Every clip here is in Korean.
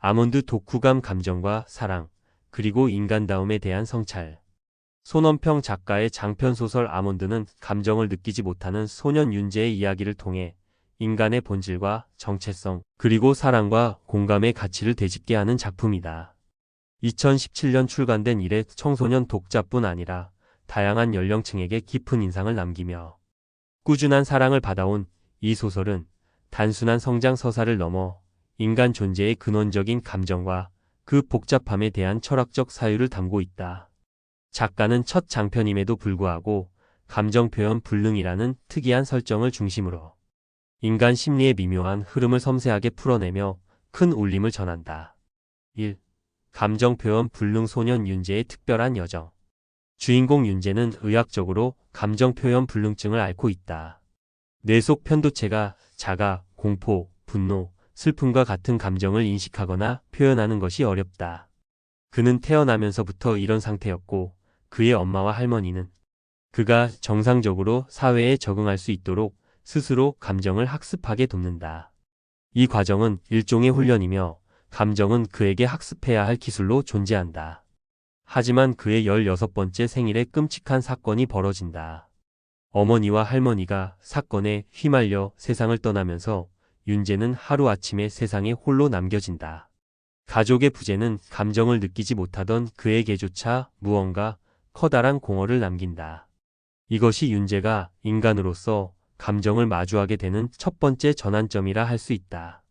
아몬드 독후감 감정과 사랑, 그리고 인간다움에 대한 성찰. 손원평 작가의 장편소설 아몬드는 감정을 느끼지 못하는 소년 윤재의 이야기를 통해 인간의 본질과 정체성, 그리고 사랑과 공감의 가치를 되짚게 하는 작품이다. 2017년 출간된 이래 청소년 독자뿐 아니라 다양한 연령층에게 깊은 인상을 남기며 꾸준한 사랑을 받아온 이 소설은 단순한 성장 서사를 넘어 인간 존재의 근원적인 감정과 그 복잡함에 대한 철학적 사유를 담고 있다. 작가는 첫 장편임에도 불구하고 감정 표현 불능이라는 특이한 설정을 중심으로 인간 심리의 미묘한 흐름을 섬세하게 풀어내며 큰 울림을 전한다. 1. 감정 표현 불능 소년 윤재의 특별한 여정. 주인공 윤재는 의학적으로 감정 표현 불능증을 앓고 있다. 뇌 속 편도체가 자가, 공포, 분노, 슬픔과 같은 감정을 인식하거나 표현하는 것이 어렵다. 그는 태어나면서부터 이런 상태였고 그의 엄마와 할머니는 그가 정상적으로 사회에 적응할 수 있도록 스스로 감정을 학습하게 돕는다. 이 과정은 일종의 훈련이며 감정은 그에게 학습해야 할 기술로 존재한다. 하지만 그의 16번째 생일에 끔찍한 사건이 벌어진다. 어머니와 할머니가 사건에 휘말려 세상을 떠나면서 윤재는 하루아침에 세상에 홀로 남겨진다. 가족의 부재는 감정을 느끼지 못하던 그에게조차 무언가 커다란 공허를 남긴다. 이것이 윤재가 인간으로서 감정을 마주하게 되는 첫 번째 전환점이라 할 수 있다.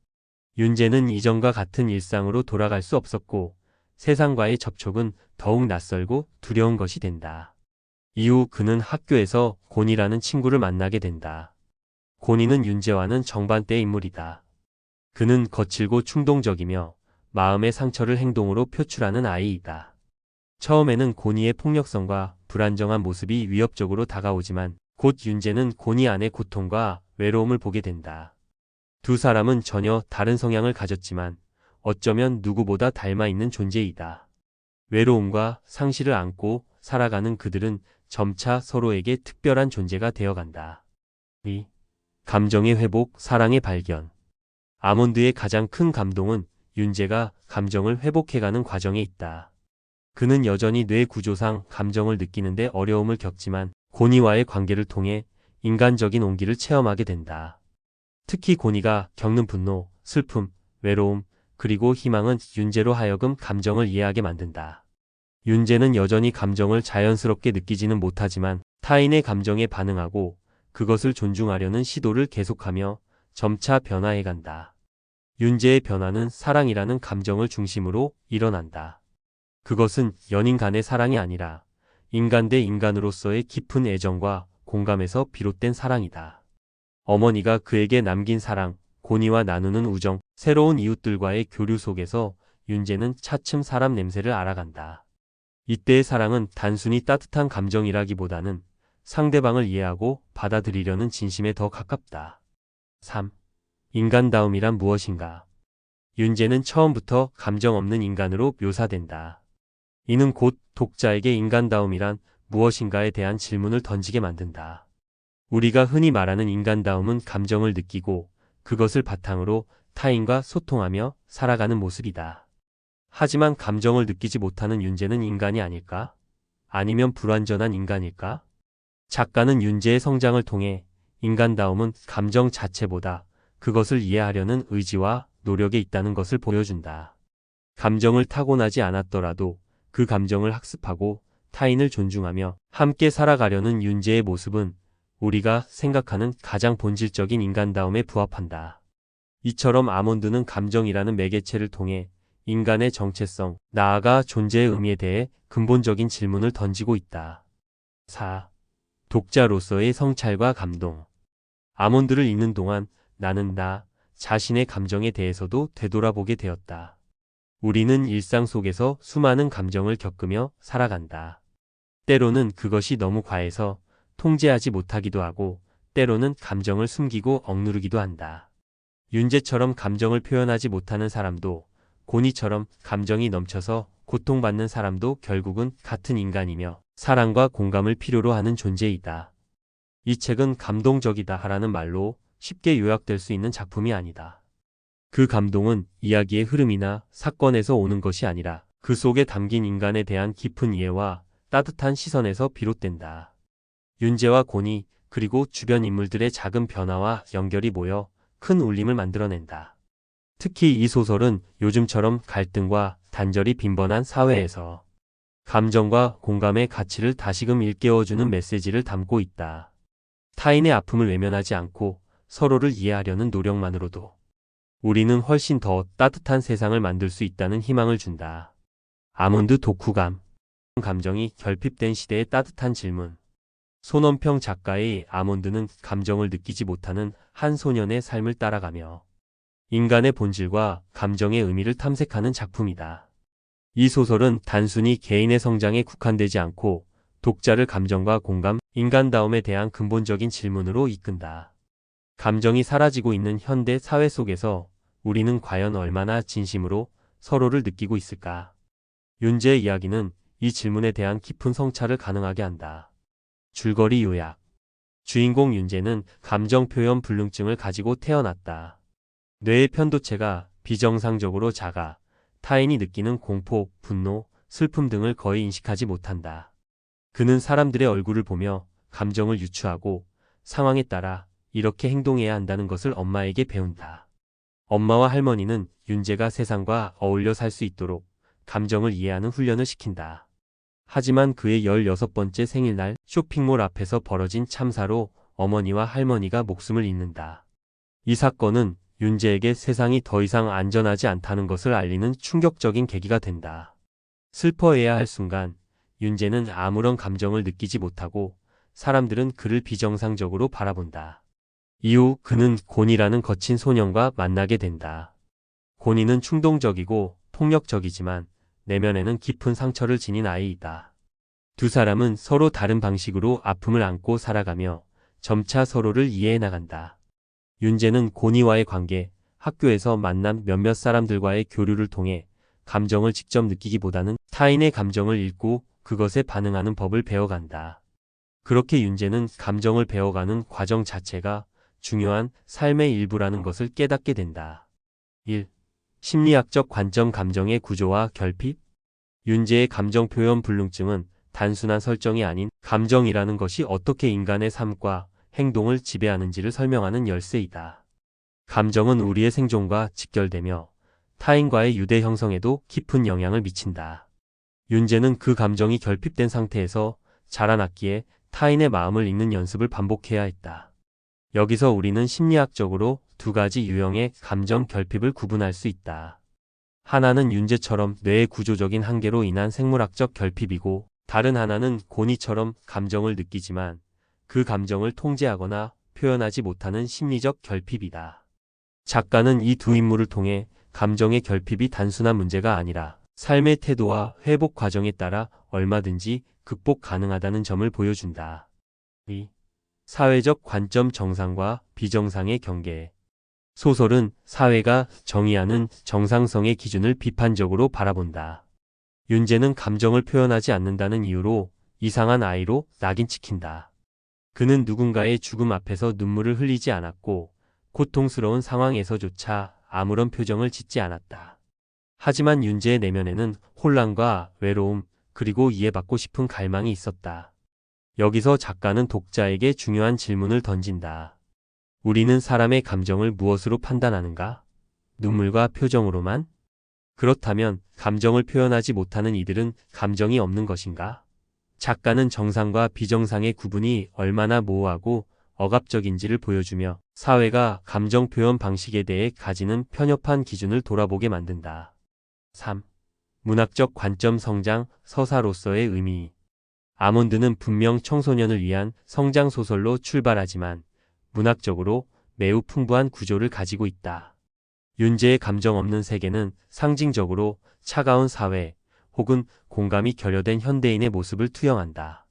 윤재는 이전과 같은 일상으로 돌아갈 수 없었고 세상과의 접촉은 더욱 낯설고 두려운 것이 된다. 이후 그는 학교에서 곤이라는 친구를 만나게 된다. 곤이는 윤재와는 정반대의 인물이다. 그는 거칠고 충동적이며 마음의 상처를 행동으로 표출하는 아이이다. 처음에는 곤이의 폭력성과 불안정한 모습이 위협적으로 다가오지만 곧 윤재는 곤이 안의 고통과 외로움을 보게 된다. 두 사람은 전혀 다른 성향을 가졌지만 어쩌면 누구보다 닮아 있는 존재이다. 외로움과 상실을 안고 살아가는 그들은 점차 서로에게 특별한 존재가 되어간다. 2. 감정의 회복, 사랑의 발견. 아몬드의 가장 큰 감동은 윤재가 감정을 회복해가는 과정에 있다. 그는 여전히 뇌 구조상 감정을 느끼는데 어려움을 겪지만 곤이와의 관계를 통해 인간적인 온기를 체험하게 된다. 특히 곤이가 겪는 분노, 슬픔, 외로움, 그리고 희망은 윤재로 하여금 감정을 이해하게 만든다. 윤재는 여전히 감정을 자연스럽게 느끼지는 못하지만 타인의 감정에 반응하고 그것을 존중하려는 시도를 계속하며 점차 변화해간다. 윤재의 변화는 사랑이라는 감정을 중심으로 일어난다. 그것은 연인 간의 사랑이 아니라 인간 대 인간으로서의 깊은 애정과 공감에서 비롯된 사랑이다. 어머니가 그에게 남긴 사랑, 곤이와 나누는 우정, 새로운 이웃들과의 교류 속에서 윤재는 차츰 사람 냄새를 알아간다. 이때의 사랑은 단순히 따뜻한 감정이라기보다는 상대방을 이해하고 받아들이려는 진심에 더 가깝다. 3. 인간다움이란 무엇인가? 윤재는 처음부터 감정 없는 인간으로 묘사된다. 이는 곧 독자에게 인간다움이란 무엇인가에 대한 질문을 던지게 만든다. 우리가 흔히 말하는 인간다움은 감정을 느끼고 그것을 바탕으로 타인과 소통하며 살아가는 모습이다. 하지만 감정을 느끼지 못하는 윤재는 인간이 아닐까? 아니면 불완전한 인간일까? 작가는 윤재의 성장을 통해 인간다움은 감정 자체보다 그것을 이해하려는 의지와 노력에 있다는 것을 보여준다. 감정을 타고나지 않았더라도 그 감정을 학습하고 타인을 존중하며 함께 살아가려는 윤재의 모습은 우리가 생각하는 가장 본질적인 인간다움에 부합한다. 이처럼 아몬드는 감정이라는 매개체를 통해 인간의 정체성, 나아가 존재의 의미에 대해 근본적인 질문을 던지고 있다. 4. 독자로서의 성찰과 감동. 아몬드를 읽는 동안 나는 나 자신의 감정에 대해서도 되돌아보게 되었다. 우리는 일상 속에서 수많은 감정을 겪으며 살아간다. 때로는 그것이 너무 과해서 통제하지 못하기도 하고 때로는 감정을 숨기고 억누르기도 한다. 윤재처럼 감정을 표현하지 못하는 사람도 곤이처럼 감정이 넘쳐서 고통받는 사람도 결국은 같은 인간이며 사랑과 공감을 필요로 하는 존재이다. 이 책은 감동적이다 하라는 말로 쉽게 요약될 수 있는 작품이 아니다. 그 감동은 이야기의 흐름이나 사건에서 오는 것이 아니라 그 속에 담긴 인간에 대한 깊은 이해와 따뜻한 시선에서 비롯된다. 윤재와 곤이 그리고 주변 인물들의 작은 변화와 연결이 모여 큰 울림을 만들어낸다. 특히 이 소설은 요즘처럼 갈등과 단절이 빈번한 사회에서 감정과 공감의 가치를 다시금 일깨워주는 메시지를 담고 있다. 타인의 아픔을 외면하지 않고 서로를 이해하려는 노력만으로도 우리는 훨씬 더 따뜻한 세상을 만들 수 있다는 희망을 준다. 아몬드 독후감. 감정이 결핍된 시대의 따뜻한 질문. 손원평 작가의 아몬드는 감정을 느끼지 못하는 한 소년의 삶을 따라가며 인간의 본질과 감정의 의미를 탐색하는 작품이다. 이 소설은 단순히 개인의 성장에 국한되지 않고 독자를 감정과 공감, 인간다움에 대한 근본적인 질문으로 이끈다. 감정이 사라지고 있는 현대 사회 속에서 우리는 과연 얼마나 진심으로 서로를 느끼고 있을까? 윤재의 이야기는 이 질문에 대한 깊은 성찰을 가능하게 한다. 줄거리 요약. 주인공 윤재는 감정 표현 불능증을 가지고 태어났다. 뇌의 편도체가 비정상적으로 작아 타인이 느끼는 공포, 분노, 슬픔 등을 거의 인식하지 못한다. 그는 사람들의 얼굴을 보며 감정을 유추하고 상황에 따라 이렇게 행동해야 한다는 것을 엄마에게 배운다. 엄마와 할머니는 윤재가 세상과 어울려 살 수 있도록 감정을 이해하는 훈련을 시킨다. 하지만 그의 16번째 생일날 쇼핑몰 앞에서 벌어진 참사로 어머니와 할머니가 목숨을 잃는다. 이 사건은 윤재에게 세상이 더 이상 안전하지 않다는 것을 알리는 충격적인 계기가 된다. 슬퍼해야 할 순간 윤재는 아무런 감정을 느끼지 못하고 사람들은 그를 비정상적으로 바라본다. 이후 그는 곤이라는 거친 소년과 만나게 된다. 곤이는 충동적이고 폭력적이지만 내면에는 깊은 상처를 지닌 아이이다. 두 사람은 서로 다른 방식으로 아픔을 안고 살아가며 점차 서로를 이해해 나간다. 윤재는 곤이와의 관계, 학교에서 만난 몇몇 사람들과의 교류를 통해 감정을 직접 느끼기보다는 타인의 감정을 읽고 그것에 반응하는 법을 배워간다. 그렇게 윤재는 감정을 배워가는 과정 자체가 중요한 삶의 일부라는 것을 깨닫게 된다. 1. 심리학적 관점. 감정의 구조와 결핍. 윤재의 감정 표현 불능증은 단순한 설정이 아닌 감정이라는 것이 어떻게 인간의 삶과 행동을 지배하는지를 설명하는 열쇠이다. 감정은 우리의 생존과 직결되며 타인과의 유대 형성에도 깊은 영향을 미친다. 윤재는 그 감정이 결핍된 상태에서 자라났기에 타인의 마음을 읽는 연습을 반복해야 했다. 여기서 우리는 심리학적으로 두 가지 유형의 감정 결핍을 구분할 수 있다. 하나는 윤재처럼 뇌의 구조적인 한계로 인한 생물학적 결핍이고, 다른 하나는 곤이처럼 감정을 느끼지만 그 감정을 통제하거나 표현하지 못하는 심리적 결핍이다. 작가는 이 두 인물을 통해 감정의 결핍이 단순한 문제가 아니라 삶의 태도와 회복 과정에 따라 얼마든지 극복 가능하다는 점을 보여준다. 2. 사회적 관점. 정상과 비정상의 경계. 소설은 사회가 정의하는 정상성의 기준을 비판적으로 바라본다. 윤재는 감정을 표현하지 않는다는 이유로 이상한 아이로 낙인 찍힌다. 그는 누군가의 죽음 앞에서 눈물을 흘리지 않았고 고통스러운 상황에서조차 아무런 표정을 짓지 않았다. 하지만 윤재의 내면에는 혼란과 외로움, 그리고 이해받고 싶은 갈망이 있었다. 여기서 작가는 독자에게 중요한 질문을 던진다. 우리는 사람의 감정을 무엇으로 판단하는가? 눈물과 표정으로만? 그렇다면 감정을 표현하지 못하는 이들은 감정이 없는 것인가? 작가는 정상과 비정상의 구분이 얼마나 모호하고 억압적인지를 보여주며 사회가 감정 표현 방식에 대해 가지는 편협한 기준을 돌아보게 만든다. 3. 문학적 관점. 성장 서사로서의 의미. 아몬드는 분명 청소년을 위한 성장소설로 출발하지만 문학적으로 매우 풍부한 구조를 가지고 있다. 윤재의 감정 없는 세계는 상징적으로 차가운 사회 혹은 공감이 결여된 현대인의 모습을 투영한다.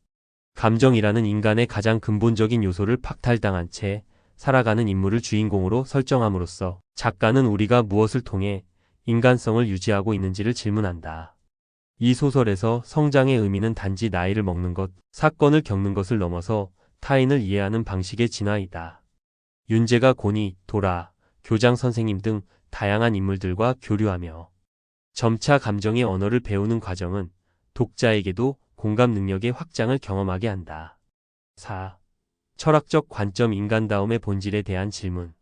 감정이라는 인간의 가장 근본적인 요소를 박탈당한 채 살아가는 인물을 주인공으로 설정함으로써 작가는 우리가 무엇을 통해 인간성을 유지하고 있는지를 질문한다. 이 소설에서 성장의 의미는 단지 나이를 먹는 것, 사건을 겪는 것을 넘어서 타인을 이해하는 방식의 진화이다. 윤재가 곤이, 도라, 교장 선생님 등 다양한 인물들과 교류하며 점차 감정의 언어를 배우는 과정은 독자에게도 공감 능력의 확장을 경험하게 한다. 4. 철학적 관점 인간다움의 본질에 대한 질문.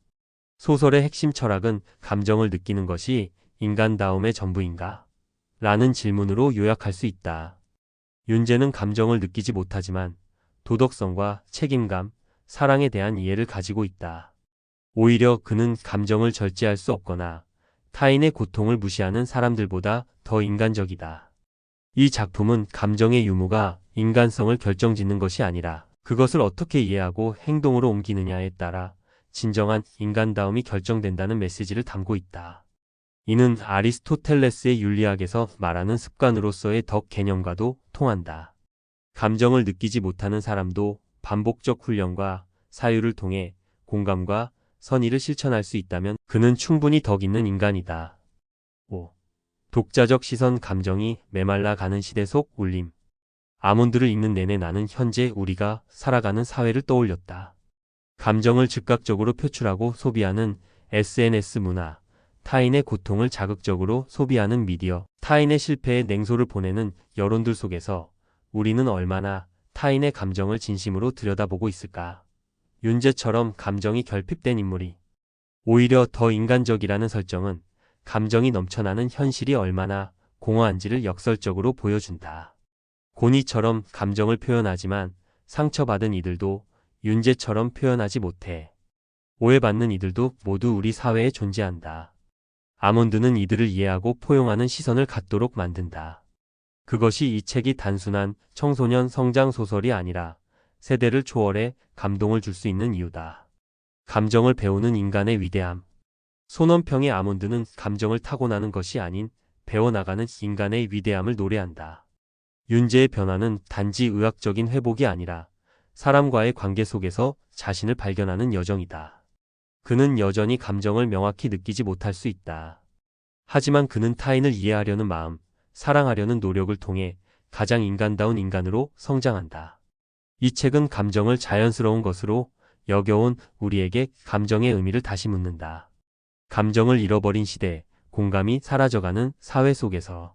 소설의 핵심 철학은 감정을 느끼는 것이 인간다움의 전부인가? 라는 질문으로 요약할 수 있다. 윤재는 감정을 느끼지 못하지만 도덕성과 책임감, 사랑에 대한 이해를 가지고 있다. 오히려 그는 감정을 절제할 수 없거나 타인의 고통을 무시하는 사람들보다 더 인간적이다. 이 작품은 감정의 유무가 인간성을 결정짓는 것이 아니라 그것을 어떻게 이해하고 행동으로 옮기느냐에 따라 진정한 인간다움이 결정된다는 메시지를 담고 있다. 이는 아리스토텔레스의 윤리학에서 말하는 습관으로서의 덕 개념과도 통한다. 감정을 느끼지 못하는 사람도 반복적 훈련과 사유를 통해 공감과 선의를 실천할 수 있다면 그는 충분히 덕 있는 인간이다. 5. 독자적 시선 감정이 메말라 가는 시대 속 울림. 아몬드를 읽는 내내 나는 현재 우리가 살아가는 사회를 떠올렸다. 감정을 즉각적으로 표출하고 소비하는 SNS 문화, 타인의 고통을 자극적으로 소비하는 미디어, 타인의 실패에 냉소를 보내는 여론들 속에서 우리는 얼마나 타인의 감정을 진심으로 들여다보고 있을까? 윤재처럼 감정이 결핍된 인물이 오히려 더 인간적이라는 설정은 감정이 넘쳐나는 현실이 얼마나 공허한지를 역설적으로 보여준다. 고니처럼 감정을 표현하지만 상처받은 이들도 윤재처럼 표현하지 못해. 오해받는 이들도 모두 우리 사회에 존재한다. 아몬드는 이들을 이해하고 포용하는 시선을 갖도록 만든다. 그것이 이 책이 단순한 청소년 성장 소설이 아니라 세대를 초월해 감동을 줄 수 있는 이유다. 감정을 배우는 인간의 위대함. 손원평의 아몬드는 감정을 타고나는 것이 아닌 배워나가는 인간의 위대함을 노래한다. 윤재의 변화는 단지 의학적인 회복이 아니라 사람과의 관계 속에서 자신을 발견하는 여정이다. 그는 여전히 감정을 명확히 느끼지 못할 수 있다. 하지만 그는 타인을 이해하려는 마음, 사랑하려는 노력을 통해 가장 인간다운 인간으로 성장한다. 이 책은 감정을 자연스러운 것으로 여겨온 우리에게 감정의 의미를 다시 묻는다. 감정을 잃어버린 시대, 공감이 사라져가는 사회 속에서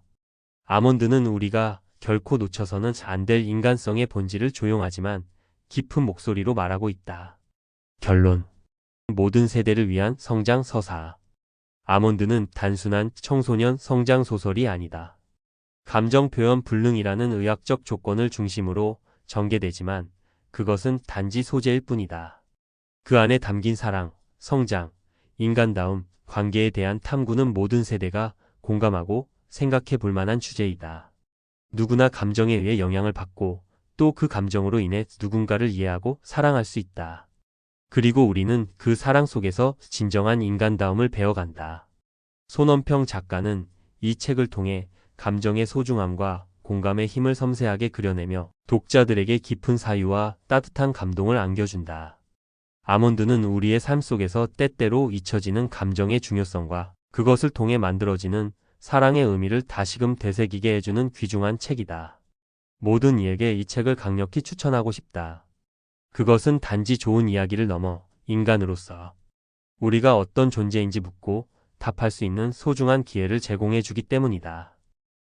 아몬드는 우리가 결코 놓쳐서는 안 될 인간성의 본질을 조용하지만 깊은 목소리로 말하고 있다. 결론. 모든 세대를 위한 성장 서사. 아몬드는 단순한 청소년 성장 소설이 아니다. 감정 표현 불능이라는 의학적 조건을 중심으로 전개되지만 그것은 단지 소재일 뿐이다. 그 안에 담긴 사랑, 성장, 인간다움, 관계에 대한 탐구는 모든 세대가 공감하고 생각해 볼 만한 주제이다. 누구나 감정에 의해 영향을 받고 또 그 감정으로 인해 누군가를 이해하고 사랑할 수 있다. 그리고 우리는 그 사랑 속에서 진정한 인간다움을 배워간다. 손원평 작가는 이 책을 통해 감정의 소중함과 공감의 힘을 섬세하게 그려내며 독자들에게 깊은 사유와 따뜻한 감동을 안겨준다. 아몬드는 우리의 삶 속에서 때때로 잊혀지는 감정의 중요성과 그것을 통해 만들어지는 사랑의 의미를 다시금 되새기게 해주는 귀중한 책이다. 모든 이에게 이 책을 강력히 추천하고 싶다. 그것은 단지 좋은 이야기를 넘어 인간으로서 우리가 어떤 존재인지 묻고 답할 수 있는 소중한 기회를 제공해 주기 때문이다.